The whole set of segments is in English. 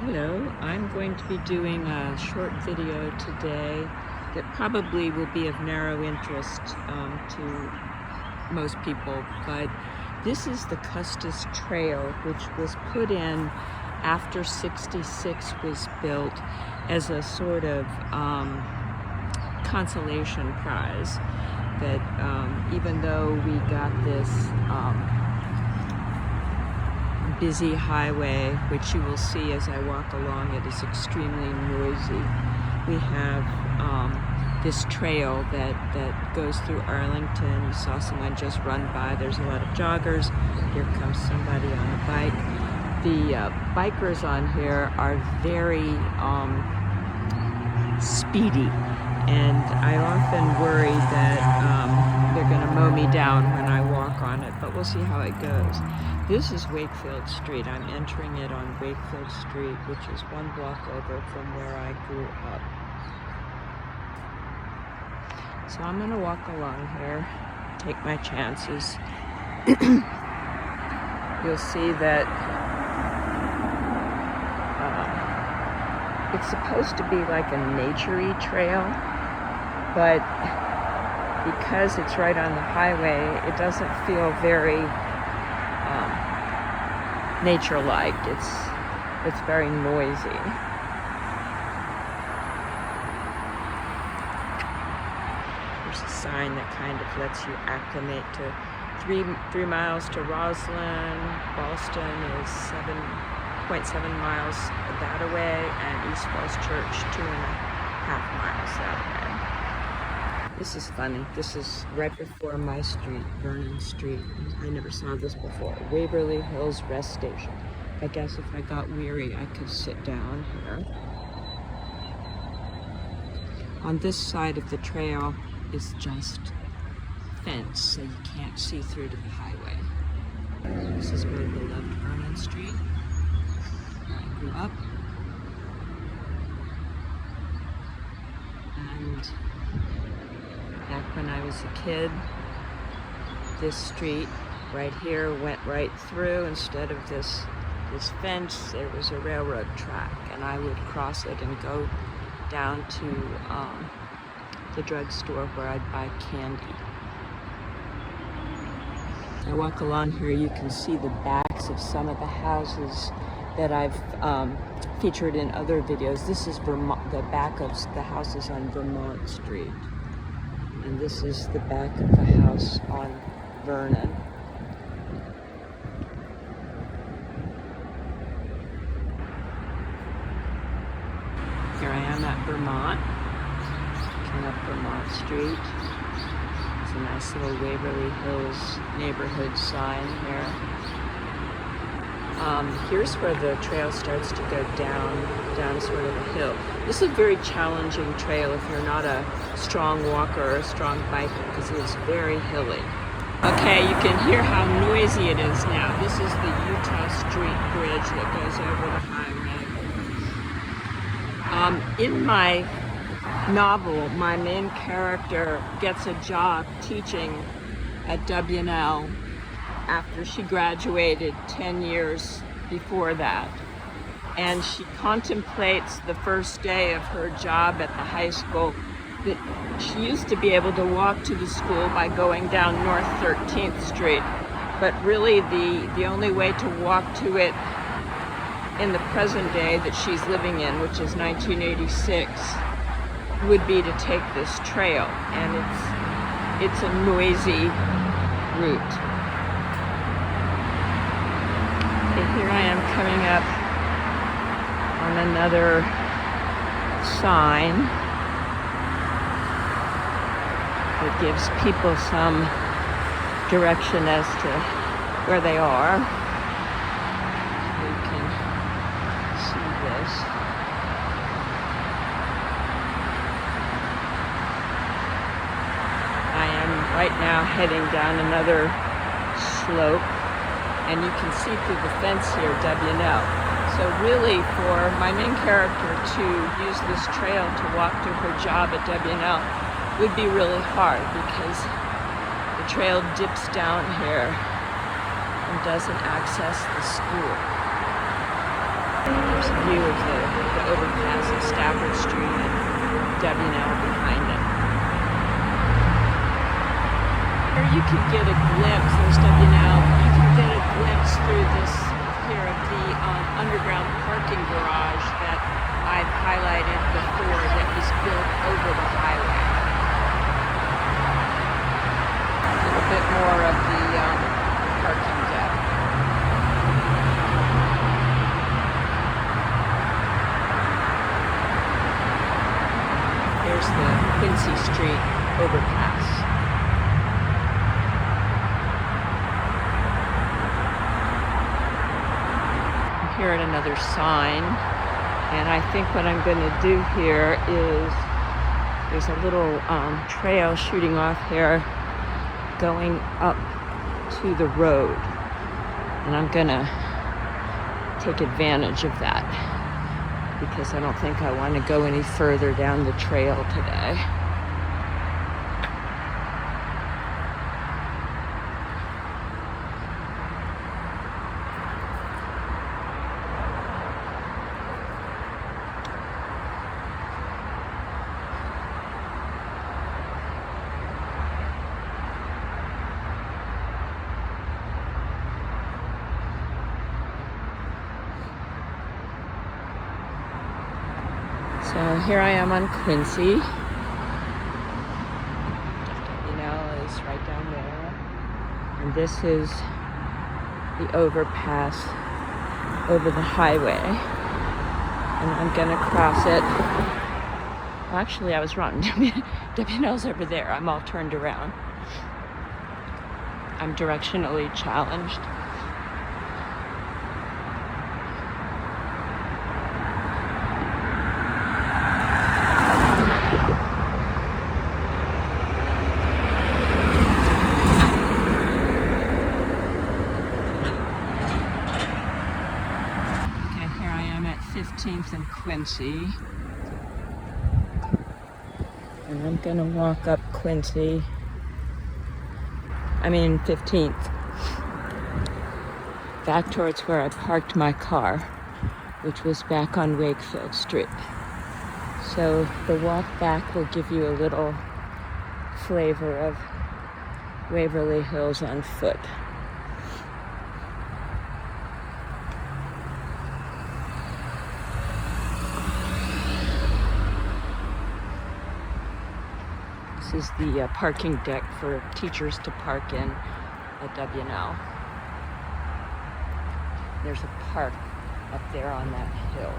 Hello, I'm going to be doing a short video today that probably will be of narrow interest to most people, but this is the Custis Trail, which was put in after 66 was built as a sort of consolation prize, that even though we got this busy highway, which you will see as I walk along, it is extremely noisy. We have this trail that goes through Arlington. You saw someone just run by. There's a lot of joggers. Here comes somebody on a bike. The bikers on here are very speedy, and I often worry that they're going to mow me down when I walk on it, but we'll see how it goes. This is Wakefield Street. I'm entering it on Wakefield Street, which is one block over from where I grew up. So I'm going to walk along here, take my chances. You'll see that it's supposed to be like a nature-y trail, but because it's right on the highway, it doesn't feel very nature-like. It's very noisy. There's a sign that kind of lets you acclimate to 3 miles to Roslyn. Ballston is 7.7 miles that way, and East Falls Church 2.5 miles that way. This is funny. This is right before my street, Vernon Street. I never saw this before. Waverly Hills Rest Station. I guess if I got weary, I could sit down here. On this side of the trail is just fence, so you can't see through to the highway. This is my beloved Vernon Street, where I grew up. And back when I was a kid, this street right here went right through. Instead of this fence, there was a railroad track, and I would cross it and go down to the drugstore where I'd buy candy. I walk along here, you can see the backs of some of the houses that I've featured in other videos. This is Vermont, the back of the houses on Vermont Street. And this is the back of the house on Vernon. Here I am at Vermont, looking up Vermont Street. It's a nice little Waverly Hills neighborhood sign here. Here's where the trail starts to go down sort of a hill. This is a very challenging trail if you're not a strong walker or a strong biker, because it is very hilly. Okay, you can hear how noisy it is now. This is the Utah Street Bridge that goes over the highway. In my novel, my main character gets a job teaching at W&L after she graduated 10 years before that. And she contemplates the first day of her job at the high school that she used to be able to walk to the school by going down North 13th Street. But really the only way to walk to it in the present day that she's living in, which is 1986, would be to take this trail. And it's a noisy route. Here I am coming up on another sign that gives people some direction as to where they are. You can see this. I am right now heading down another slope, and you can see through the fence here, W&L. So really, for my main character to use this trail to walk to her job at W&L would be really hard, because the trail dips down here and doesn't access the school. There's view of the overpass of Stafford Street and W&L behind it. Here you can get a glimpse, there's W&L, you can get a glimpse through this here of the underground parking garage that I've highlighted before that was built over the highway. A little bit more of the parking deck. There's the Quincy Street overpass. I'm here at another sign, and I think what I'm going to do here is there's a little trail shooting off here going up to the road, and I'm going to take advantage of that, because I don't think I want to go any further down the trail today. So here I am on Quincy. You know, is right down there. And this is the overpass over the highway. And I'm gonna cross it. Well, actually, I was wrong. W&L's over there. I'm all turned around. I'm directionally challenged. Okay, here I am at 15th and Quincy. And I'm gonna walk up Quincy. 15th. Back towards where I parked my car, which was back on Wakefield Street. So the walk back will give you a little flavor of Waverly Hills on foot. This is the parking deck for teachers to park in at W&L. There's a park up there on that hill.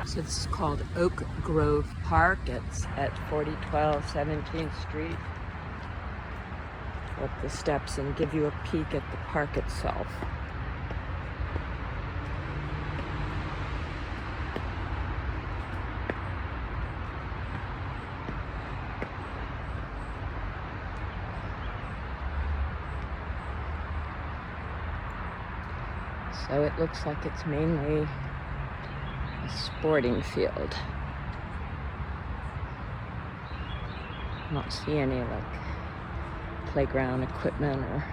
So this is called Oak Grove Park. It's at 4012 17th Street. Up the steps and give you a peek at the park itself. So it looks like it's mainly a sporting field. I don't see any playground equipment or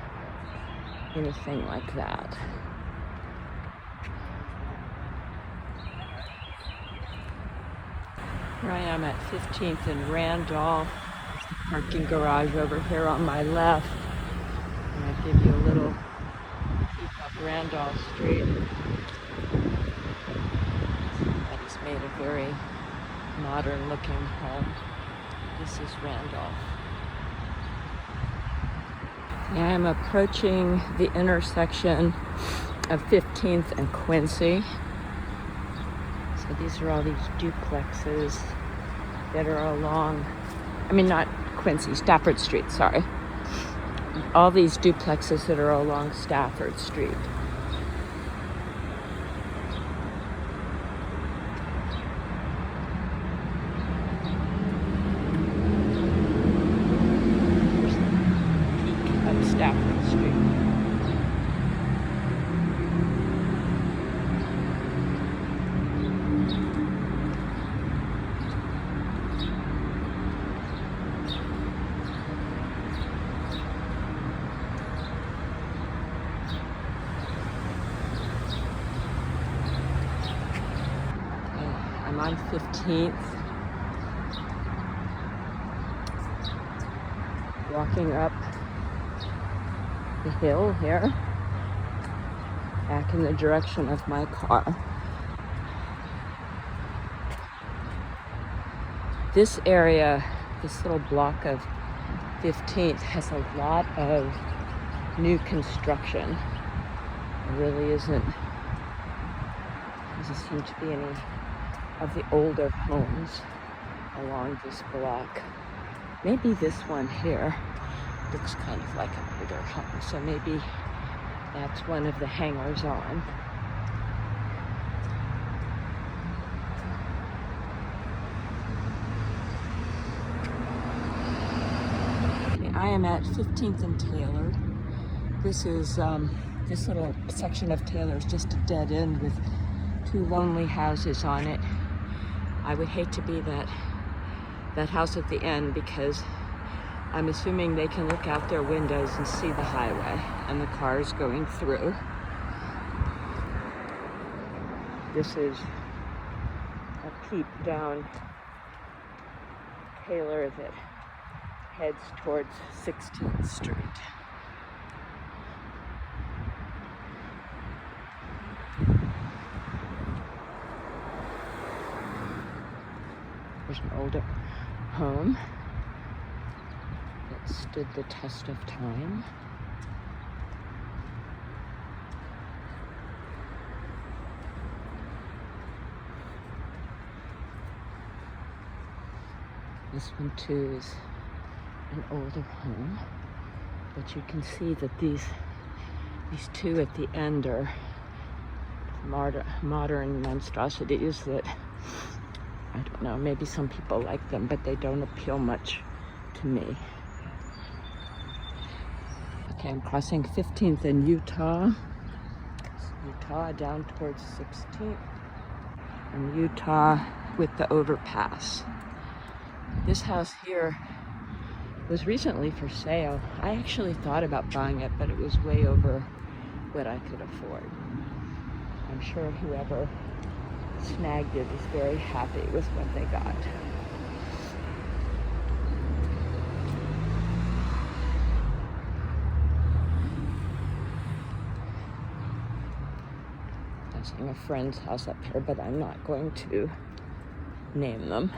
anything like that. Here I am at 15th and Randolph. There's the parking garage over here on my left. And I give you a little peek up Randolph Street. That has made a very modern looking home. This is Randolph. I am approaching the intersection of 15th and Quincy. So these are all these duplexes that are along, not Quincy, Stafford Street, sorry. All these duplexes that are along Stafford Street. Stafford Street. 15th. Walking up the hill here, back in the direction of my car. This area, this little block of 15th, has a lot of new construction. There really doesn't seem to be any of the older homes along this block. Maybe this one here looks kind of like an older home, so maybe that's one of the hangers on. Okay, I am at 15th and Taylor. This is this little section of Taylor is just a dead end with two lonely houses on it. I would hate to be that house at the end, because I'm assuming they can look out their windows and see the highway and the cars going through. This is a peep down Taylor that heads towards 16th Street. There's an older home that stood the test of time. This one too is an older home, but you can see that these two at the end are modern monstrosities that, I don't know, maybe some people like them, but they don't appeal much to me. Okay, I'm crossing 15th in Utah. Utah down towards 16th. And Utah with the overpass. This house here was recently for sale. I actually thought about buying it, but it was way over what I could afford. I'm sure whoever snagged it is very happy with what they got. I'm seeing a friend's house up here, but I'm not going to name them,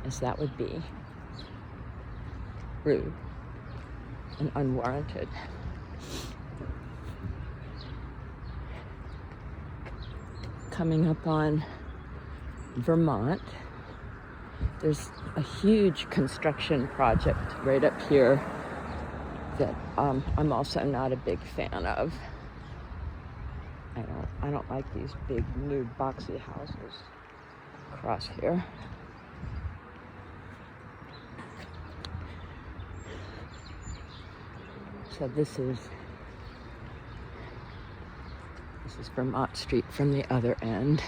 as that would be rude and unwarranted. Coming up on Vermont, there's a huge construction project right up here that I'm also not a big fan of. I don't like these big new boxy houses across here. So this is Vermont Street from the other end,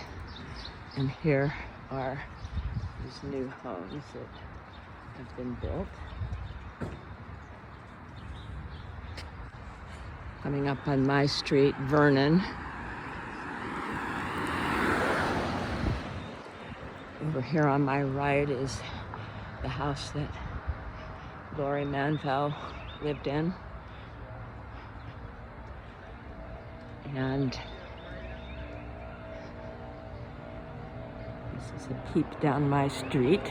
and here are these new homes that have been built. Coming up on my street, Vernon. Over here on my right is the house that Lori Manville lived in. And this is a peep down my street.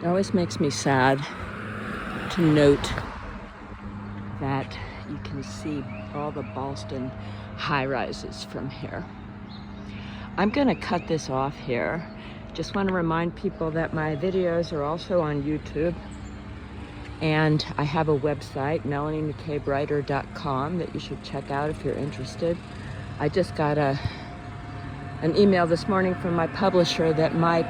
It always makes me sad to note that you can see all the Ballston high-rises from here. I'm gonna cut this off here. Just want to remind people that my videos are also on YouTube, and I have a website, melaniemccabeWriter.com, that you should check out if you're interested. I just got an email this morning from my publisher that my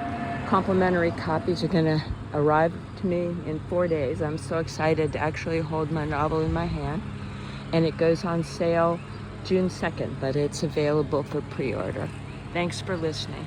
complimentary copies are gonna arrive to me in 4 days. I'm so excited to actually hold my novel in my hand, and it goes on sale June 2nd, but it's available for pre-order. Thanks for listening.